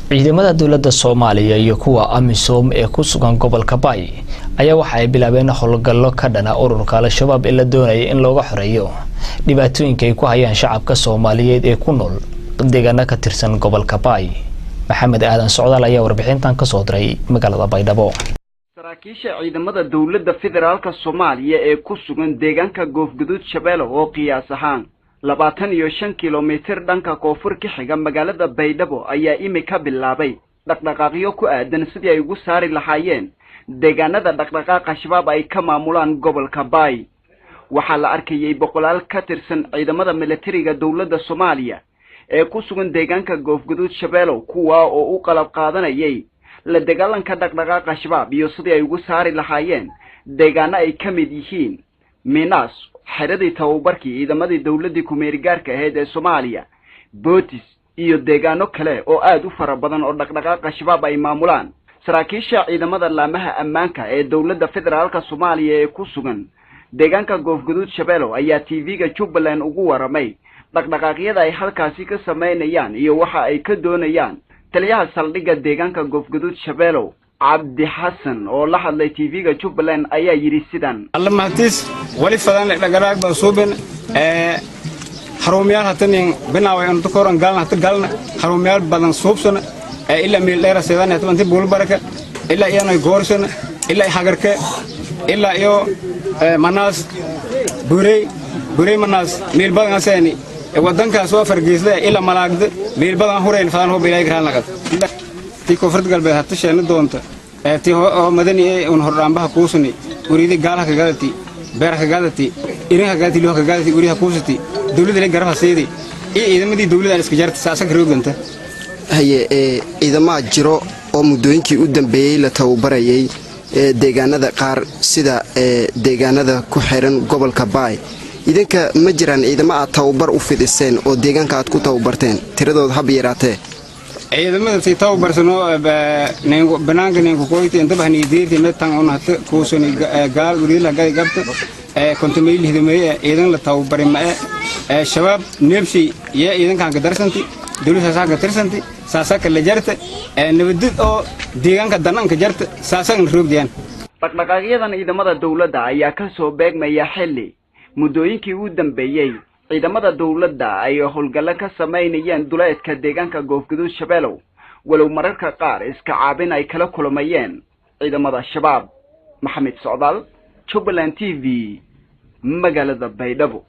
ciidamada dawladda Soomaaliya iyo kuwa AMISOM ee ku sugan gobolka Bay ayaa waxa ay bilaabeen howlgallo ka dhana ururka Al-Shabaab ee la doonayay in looga xoreeyo dhibaatooyinka ay ku hayaan shacabka Soomaaliyeed ee ku nool deegaanada ka tirsan gobolka Bay. Maxamed Aadan Socdaal ayaa warbixintan ka soo diray magaalada Baydhabo. saraakiisha ciidamada dawladda federaalka Soomaaliya ee ku sugan deegaanka Goofgaduud Shabeelle oo qiyaas ahaan 25 kilomitir dhanka koonfur ka xiga magaalada Baydhabo ayaa imika bilaabay dhaqdhaqaaqyo ku aadan sidii ay ugu saari lahaayeen deegaanada dhaqdhaqaaqa shabaab ay ka maamulaan gobolka Bay. waxaa la arkayay boqolaal ka tirsan ciidamada militariga dawladda Soomaaliya ee ku sugan deegaanka Goofgaduud Shabeelle kuwa oo u qalab qaadanayay la dagaalanka dhaqdhaqaaqa shabaab iyo sidii ay ugu saari lahaayeen deegaano ay ka mid yihiin Minas xeradii tababarkii ciidamadii dawladda ku-meerigaarka ahayd ee Soomaaliya, Bootis iyo deegaano kale oo aad u fara badan oo dhaqdhaqaaqa shabaab ay maamulaan. saraakiisha ciidamada laamaha ammaanka ee dawladda federaalka Soomaaliya ee ku sugan deegaanka Goofgaduud Shabeelle ayaa TV-ga Jubaland ugu waramay dhaqdhaqaaqyada ay halkaasi ka sameynayaan iyo waxa ay ka doonayaan. taliyaha saldhigga deegaanka Goofgaduud Shabeelle Cabdi Xasan oo la hadlay TV-ga Jubaland ayaa yiri sidan: alla mahtis wali fadan dhaqdhaqaaq baan suubin xarumayaal hatanin binaaw aan dukoran galna hata galna xarumayaal badan suubsan ila meel dheer seedan inta bool baraka ila iyana goorsan ila hagarka ila iyo Manas burey Manas meel badan aseeni wadanka soo fargeysay ila malaagda meel badan horeen faan hoo bilay graan laqad ti koonfur galbeed hata sheena doonta ti oo madani un horraanbaha kuusuni uridi gaalaha ka galati beeraha galati irinha galati loo ka galati uriha kuusati dawladda ay garab haseedi ciidamadii dawladda iska jartay saasan rooganta haye ciidamada jiro oo muddooyinkii u dambeeyay la tababarayay deegaanada qaar sida deegaanada ku xiran gobolka Bay. idinka ma jiraan ciidamo aad tababar u fidiseen oo deegaanka aad ku tababarteen tiradooda hab yaraatee ciidamada si tababarsano banaanka ninku qoyti inta bahni diirti meetan oo hata kuusuni gaal urila gal gabta kontameyl hidamay ciidan la tababaray ma shabaab neebsi iyo ciidanka ka darsanti dawladda saaga tirsanti saasaka la jarta nabadid oo deegaanka dananka jarta saasan roogdiyaan. dhaqdhaqaaqyadan ciidamada dawladda ayaa ka soo beegmaya xilli muddooyinkii u dambeeyay ciidamada dawladda ay howlgallo ka sameynayeen duleedka deegaanka Goofgaduud Shabeelle walow mararka qaar iska caabin ay kala kulmayeen ciidamada shabaab. Maxamed Socdaal, Jubaland TV, magaalada Baydhabo.